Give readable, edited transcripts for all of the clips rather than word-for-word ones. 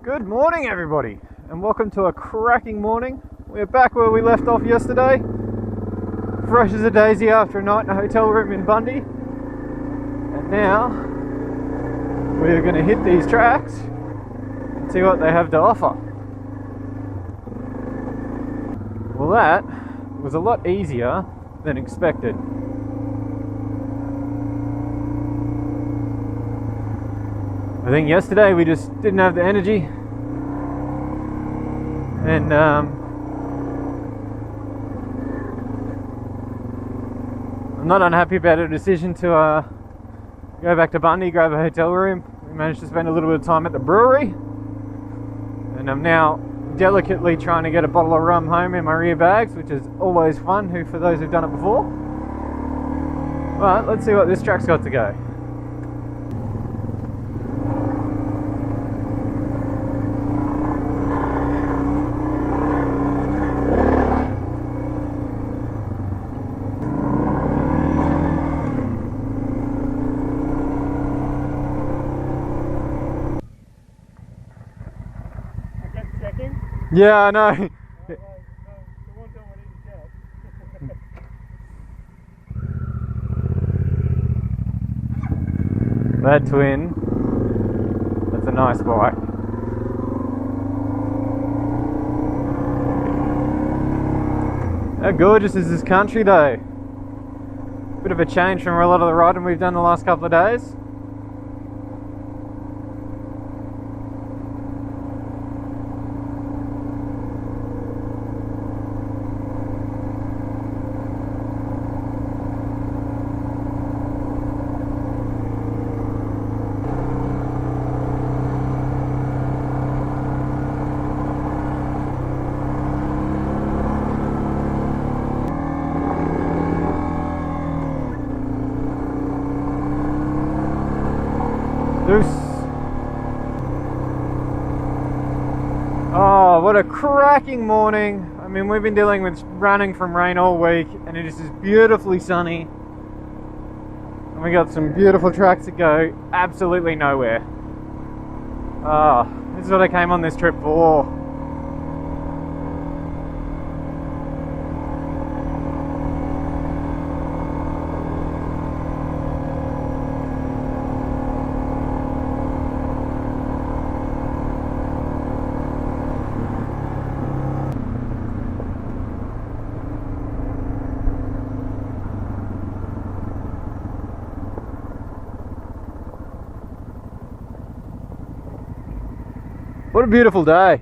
Good morning, everybody, and welcome to a cracking morning. We're back where we left off yesterday, fresh as a daisy after a night in a hotel room in Bundy. And now we're going to hit these tracks and see what they have to offer. Well, that was a lot easier than expected. I think yesterday we just didn't have the energy, and I'm not unhappy about a decision to go back to Bundy, grab a hotel room. We managed to spend a little bit of time at the brewery, and I'm now delicately trying to get a bottle of rum home in my rear bags, which is always fun for those who've done it before. But let's see what this track's got to go. Yeah, I know. That twin, that's a nice bike. How gorgeous is this country though? Bit of a change from a lot of the riding we've done the last couple of days. Oh, what a cracking morning. I mean, we've been dealing with running from rain all week, and it is just beautifully sunny. And we got some beautiful tracks to go absolutely nowhere. Oh, this is what I came on this trip for. What a beautiful day.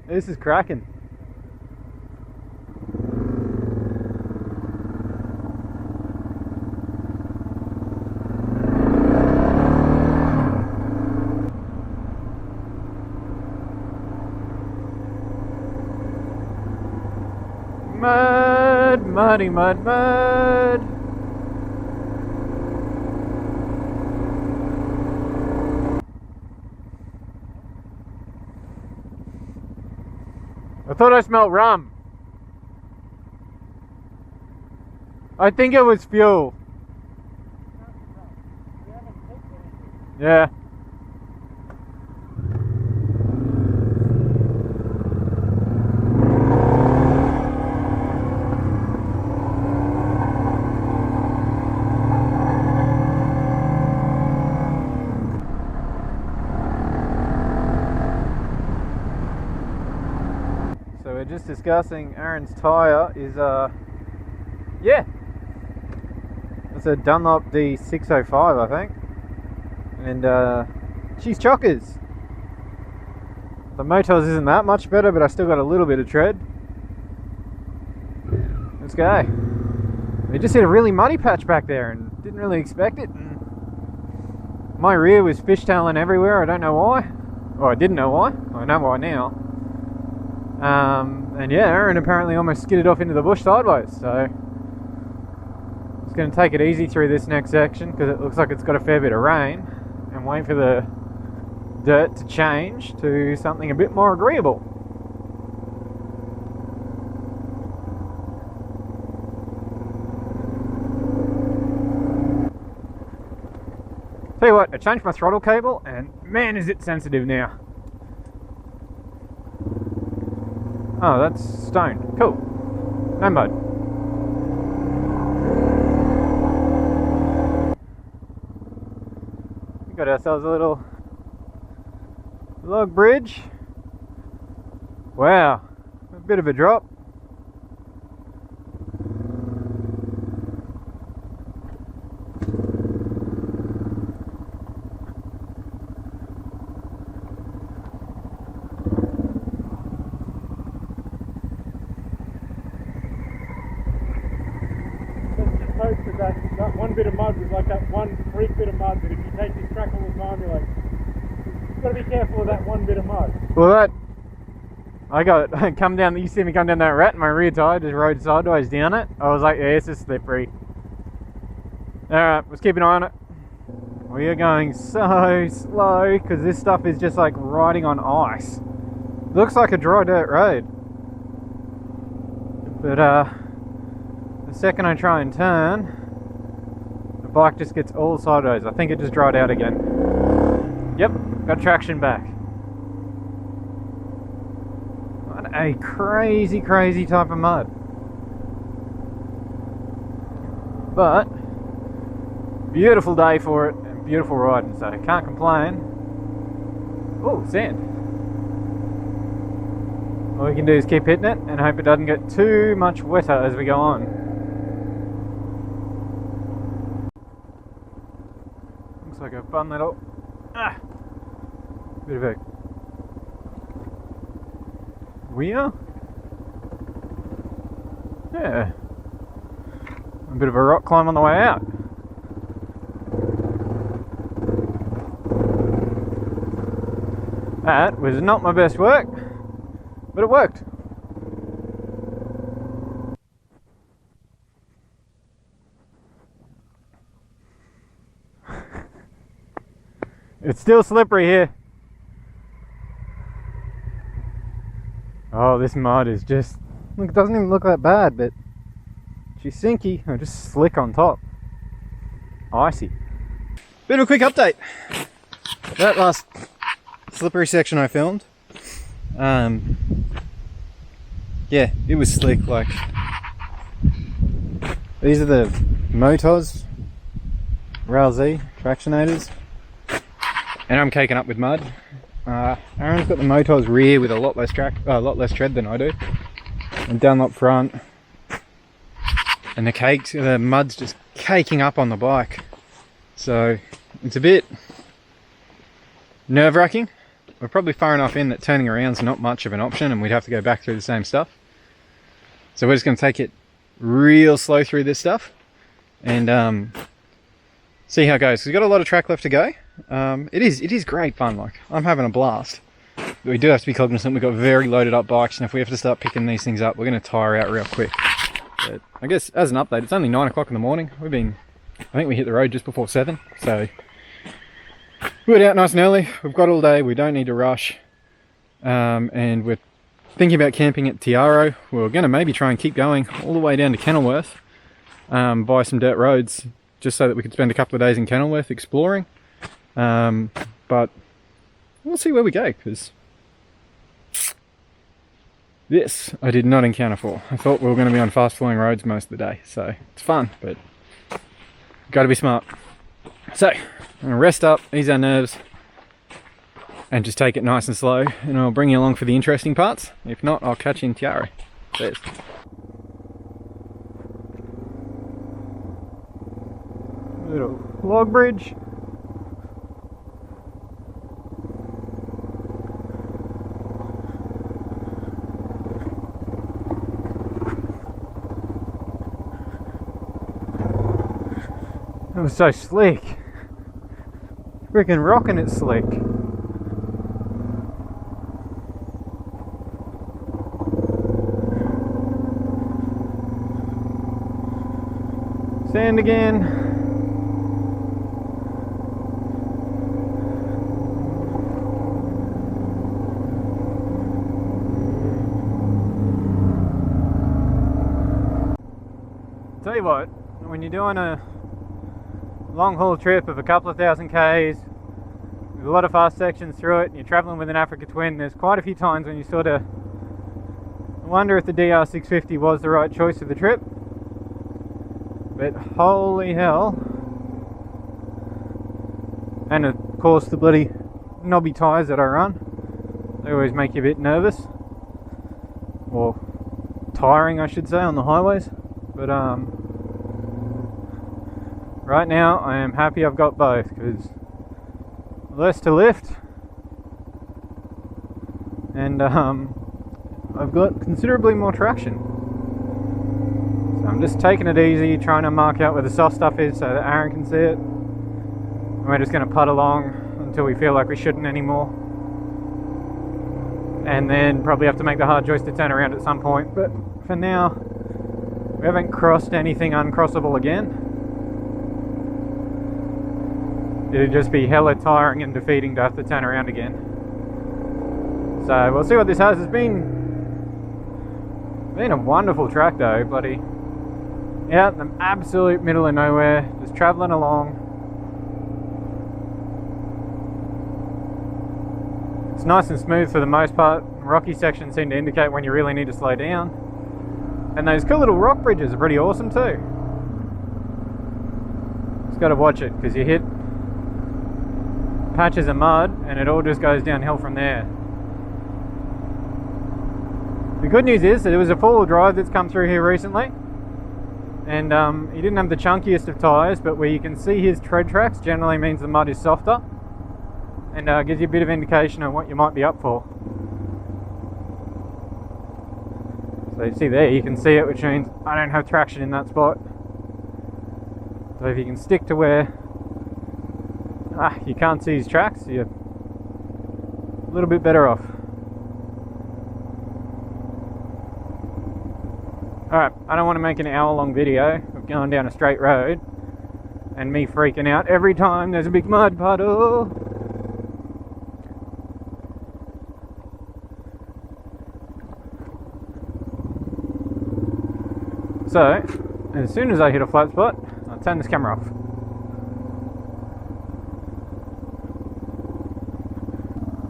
This is cracking. Mud, muddy, mud, mud. I thought I smelled rum. I think it was fuel. Yeah. We're just discussing Aaron's tyre is yeah, it's a Dunlop dr650 I think, and she's chockers. The Motors isn't that much better, but I still got a little bit of tread. Let's go. We just hit a really muddy patch back there and didn't really expect it, and my rear was fishtailing everywhere. I don't know why. Well, I didn't know why. I know why now. And yeah, Aaron apparently almost skidded off into the bush sideways, so just going to take it easy through this next section because it looks like it's got a fair bit of rain, and wait for the dirt to change to something a bit more agreeable. Tell you what, I changed my throttle cable and man is it sensitive now. Oh, that's stone. Cool. No mud. We got ourselves a little log bridge. Wow, a bit of a drop. That one bit of mud was like that one freak bit of mud that if you take this track all the time, you're like, you've got to be careful of that one bit of mud. Well, I come down, you see me come down that rat and my rear tyre just rode sideways down it. I was like, yeah, this is slippery. Alright, let's keep an eye on it. We are going so slow because this stuff is just like riding on ice. Looks like a dry dirt road. But the second I try and turn, the bike just gets all sideways. I think it just dried out again. Yep, got traction back. What a crazy, crazy type of mud. But beautiful day for it and beautiful riding, so can't complain. Oh, sand. All we can do is keep hitting it and hope it doesn't get too much wetter as we go on. Looks like a fun little bit of a weir. Yeah, a bit of a rock climb on the way out. That was not my best work, but it worked. It's still slippery here. Oh, this mud is just, look, it doesn't even look that bad, but she's sinky or just slick on top. Icy. Bit of a quick update. That last slippery section I filmed, yeah, it was slick. Like, these are the Motos Rail Z tractionators, and I'm caking up with mud. Aaron's got the Motos rear with a lot less tread than I do, and Dunlop front, and the mud's just caking up on the bike, so it's a bit nerve-wracking. We're probably far enough in that turning around's not much of an option, and we'd have to go back through the same stuff. So we're just going to take it real slow through this stuff and see how it goes. We've got a lot of track left to go. It is great fun. Like, I'm having a blast. But we do have to be cognizant. We've got very loaded up bikes, and if we have to start picking these things up, we're going to tire out real quick. But I guess as an update, it's only 9 o'clock in the morning. I think we hit the road just before 7, so we got out nice and early. We've got all day. We don't need to rush, and we're thinking about camping at Tiaro. We're going to maybe try and keep going all the way down to Kenilworth, by some dirt roads, just so that we could spend a couple of days in Kenilworth exploring. But we'll see where we go, because this I did not encounter for. I thought we were going to be on fast flowing roads most of the day, so it's fun, but got to be smart. So I'm going to rest up, ease our nerves, and just take it nice and slow, and I'll bring you along for the interesting parts. If not, I'll catch you in Tiaro. Cheers. Little log bridge. It was so slick. Freaking rocking it slick. Sand again. Tell you what, when you're doing a long haul trip of a couple of thousand k's with a lot of fast sections through it, and you're traveling with an Africa Twin, there's quite a few times when you sort of wonder if the dr650 was the right choice for the trip. But holy hell. And of course the bloody knobby tyres that I run, they always make you a bit nervous. Or tiring, I should say, on the highways. But right now I am happy I've got both, because less to lift, and I've got considerably more traction. So I'm just taking it easy, trying to mark out where the soft stuff is so that Aaron can see it. And we're just going to putt along until we feel like we shouldn't anymore. And then probably have to make the hard choice to turn around at some point. But for now, we haven't crossed anything uncrossable again. It'd just be hella tiring and defeating to have to turn around again. So we'll see what this has. It's been a wonderful track though, bloody. Out in the absolute middle of nowhere, just travelling along. It's nice and smooth for the most part. Rocky sections seem to indicate when you really need to slow down. And those cool little rock bridges are pretty awesome too. Just gotta watch it, because you hit patches of mud and it all just goes downhill from there. The good news is that there was a four-wheel drive that's come through here recently, and he didn't have the chunkiest of tyres, but where you can see his tread tracks generally means the mud is softer, and gives you a bit of indication of what you might be up for. So you see there, you can see it, which means I don't have traction in that spot. So if you can stick to where you can't see his tracks, you're a little bit better off. Alright, I don't want to make an hour-long video of going down a straight road and me freaking out every time there's a big mud puddle. So, as soon as I hit a flat spot, I'll turn this camera off.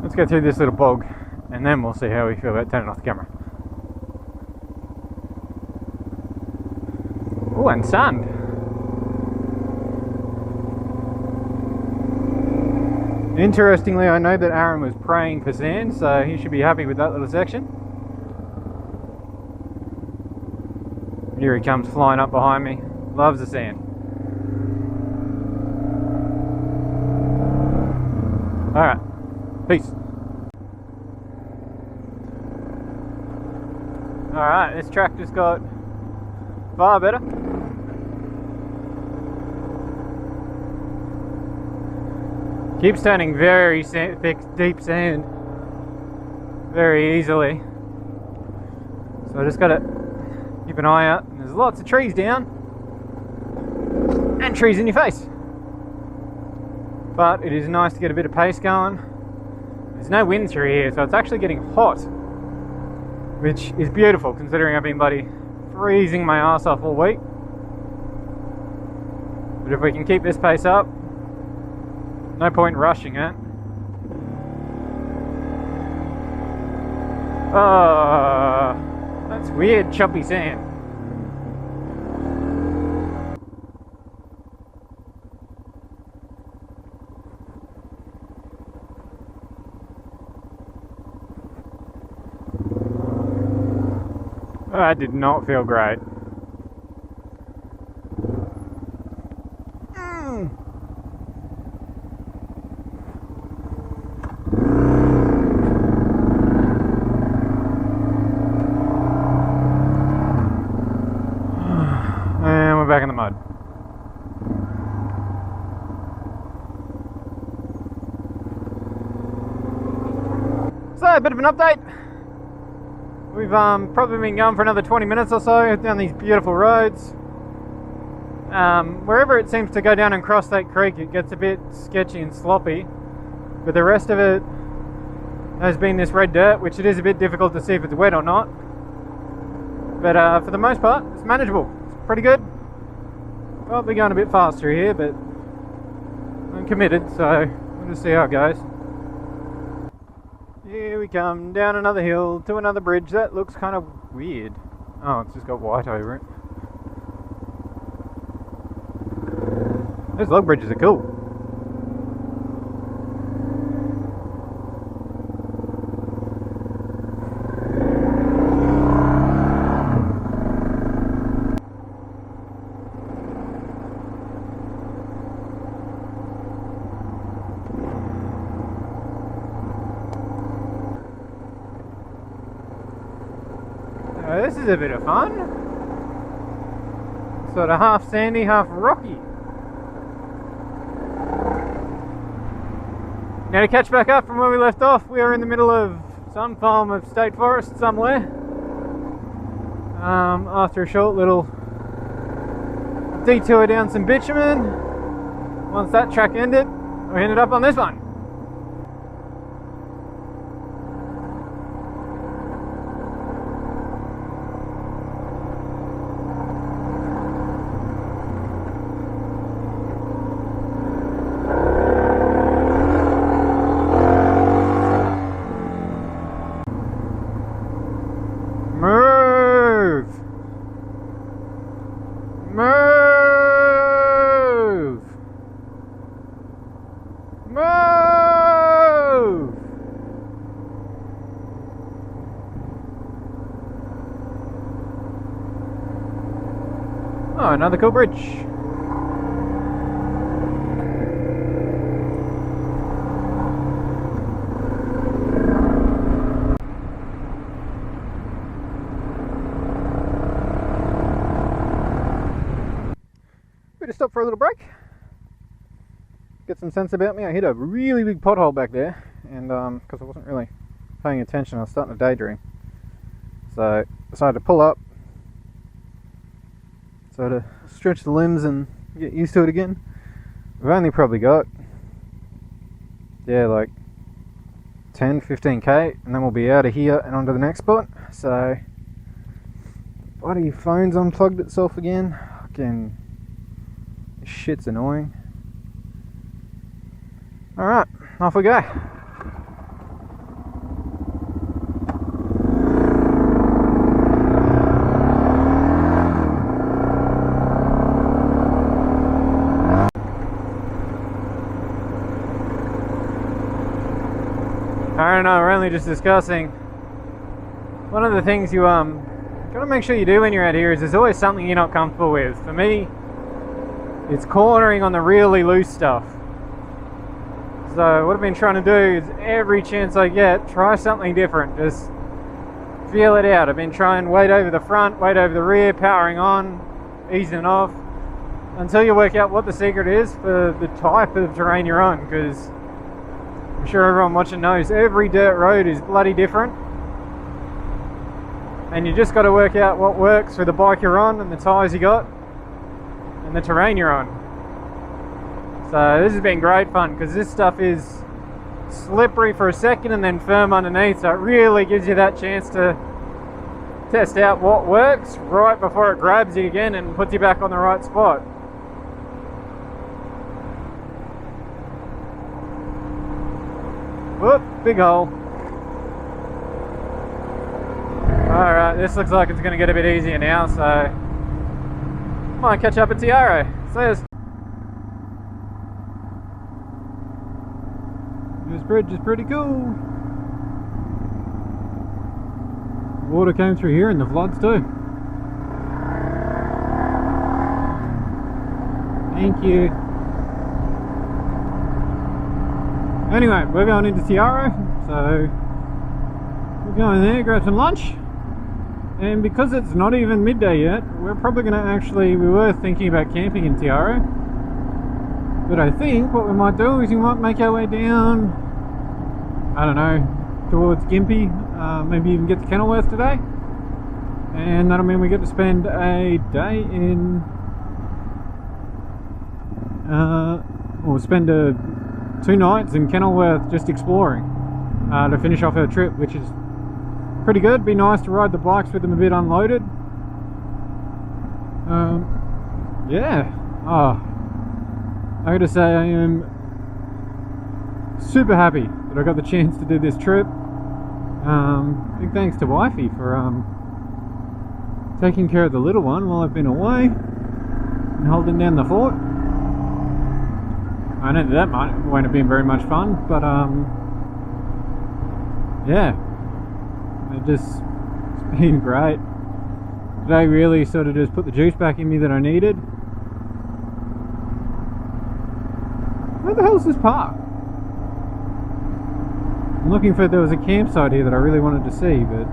Let's go through this little bog, and then we'll see how we feel about turning off the camera. Oh, and sand. Interestingly, I know that Aaron was praying for sand, so he should be happy with that little section. Here he comes flying up behind me. Loves the sand. Alright, peace. Alright, this track just got far better. Keeps turning very thick, deep sand very easily. So I just gotta keep an eye out. There's lots of trees down and trees in your face. But it is nice to get a bit of pace going. There's no wind through here, so it's actually getting hot, which is beautiful considering I've been bloody freezing my ass off all week. But if we can keep this pace up, no point rushing it. Oh, that's weird, choppy sand. That did not feel great. And we're back in the mud. So, a bit of an update. We've probably been going for another 20 minutes or so down these beautiful roads. Wherever it seems to go down and cross that creek, it gets a bit sketchy and sloppy. But the rest of it has been this red dirt, which it is a bit difficult to see if it's wet or not. But for the most part, it's manageable. It's pretty good. Probably going a bit faster here, but I'm committed, so we'll just see how it goes. Here we come down another hill to another bridge. That looks kind of Weird. Oh, it's just got white over it. Those log bridges are cool. This is a bit of fun. Sort of half sandy, half rocky. Now to catch back up from where we left off, we are in the middle of some form of state forest somewhere. After a short little detour down some bitumen, once that track ended, we ended up on this one. Oh, another cool bridge. We're to stop for a little break. Get some sense about me. I hit a really big pothole back there, and because I wasn't really paying attention, I was starting to daydream. So I decided to pull up. So to stretch the limbs and get used to it again. We've only probably got, yeah, like 10-15k, and then we'll be out of here and onto the next spot. So bloody phone's unplugged itself again. Fucking shit's annoying. Alright, off we go. I don't know, we're only just discussing. One of the things you gotta make sure you do when you're out here is there's always something you're not comfortable with. For me, it's cornering on the really loose stuff. So what I've been trying to do is every chance I get, try something different. Just feel it out. I've been trying weight over the front, weight over the rear, powering on, easing off, until you work out what the secret is for the type of terrain you're on, because I'm sure everyone watching knows every dirt road is bloody different, and you just got to work out what works for the bike you're on and the tyres you got and the terrain you're on. So this has been great fun because this stuff is slippery for a second and then firm underneath, so it really gives you that chance to test out what works right before it grabs you again and puts you back on the right spot. Whoop, big hole. Alright, this looks like it's going to get a bit easier now, so might catch up at Tiaro. See us. This bridge is pretty cool. Water came through here and the floods too. Thank you. Anyway, we're going into Tiaro, so we're going there, grab some lunch, and because it's not even midday yet, we're probably going to we were thinking about camping in Tiaro, but I think what we might do is we might make our way down, I don't know, towards Gympie, maybe even get to Kenilworth today, and that'll mean we get to spend a day in, or spend 2 nights in Kenilworth just exploring to finish off our trip, which is pretty good. Be nice to ride the bikes with them a bit unloaded. Yeah. I gotta say I am super happy that I got the chance to do this trip. Big thanks to Wifey for taking care of the little one while I've been away and holding down the fort. I know that won't have been very much fun, but yeah, it's been great. Today really sort of just put the juice back in me that I needed. Where the hell's this park? I'm looking for, there was a campsite here that I really wanted to see, but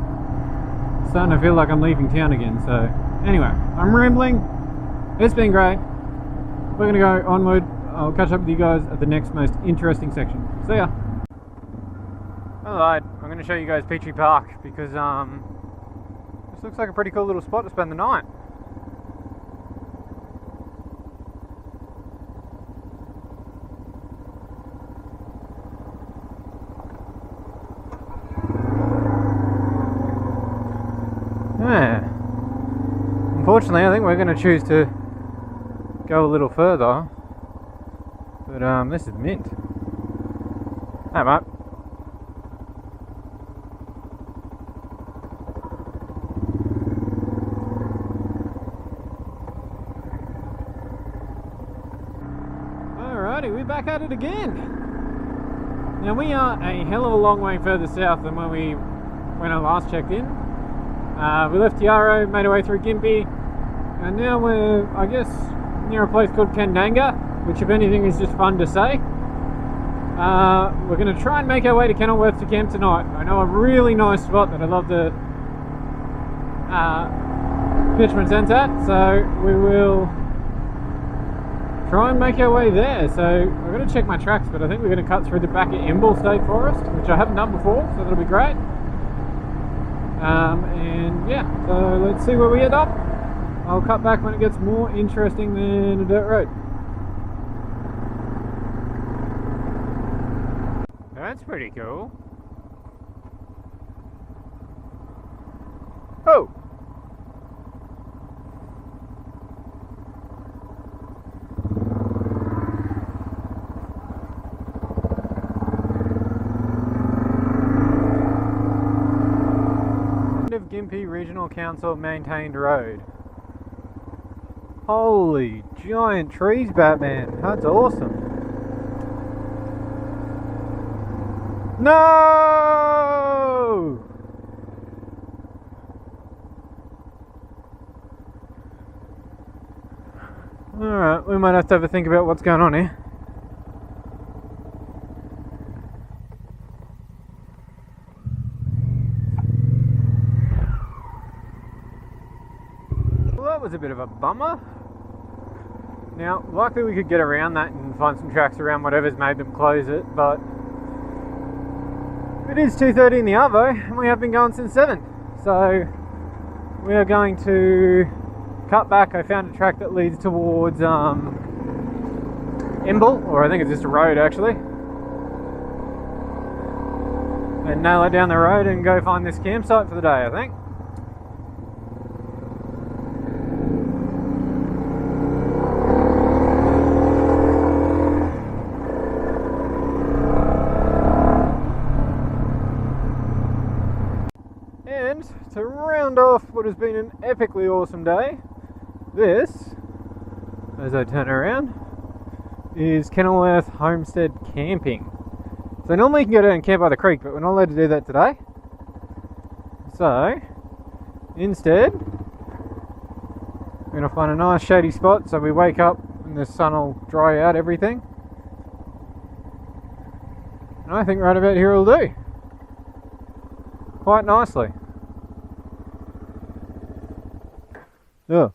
it's starting to feel like I'm leaving town again. So anyway, I'm rambling. It's been great. We're gonna go onward. I'll catch up with you guys at the next most interesting section. See ya. Alright, I'm going to show you guys Petrie Park because this looks like a pretty cool little spot to spend the night. Yeah. Unfortunately, I think we're going to choose to go a little further. But this is mint. Hey mate. Alrighty, we're back at it again. Now we are a hell of a long way further south than when I last checked in. We left Yarrow, made our way through Gympie, and now we're, I guess, near a place called Kandanga, which if anything is just fun to say. We're going to try and make our way to Kenilworth to camp tonight. I know a really nice spot that I'd love to pitch my tent at, so we will try and make our way there. So I'm going to check my tracks, but I think we're going to cut through the back of Imbil State Forest, which I haven't done before, so that'll be great. And yeah, so let's see where we end up. I'll cut back when it gets more interesting than a dirt road. That's pretty cool. Oh! End of Gympie Regional Council maintained road. Holy giant trees, Batman. That's awesome. No! Alright, we might have to have a think about what's going on here. Well, that was a bit of a bummer. Now, likely we could get around that and find some tracks around whatever's made them close it, but it is 2:30 in the arvo and we have been going since 7, so we are going to cut back. I found a track that leads towards Imbil, or I think it's just a road actually, and nail it down the road and go find this campsite for the day, I think. To round off what has been an epically awesome day, this, as I turn around, is Kenilworth Homestead Camping. So normally you can go down and camp by the creek, but we're not allowed to do that today. So, instead, we're going to find a nice shady spot so we wake up and the sun will dry out everything. And I think right about here will do. Quite nicely. Yeah.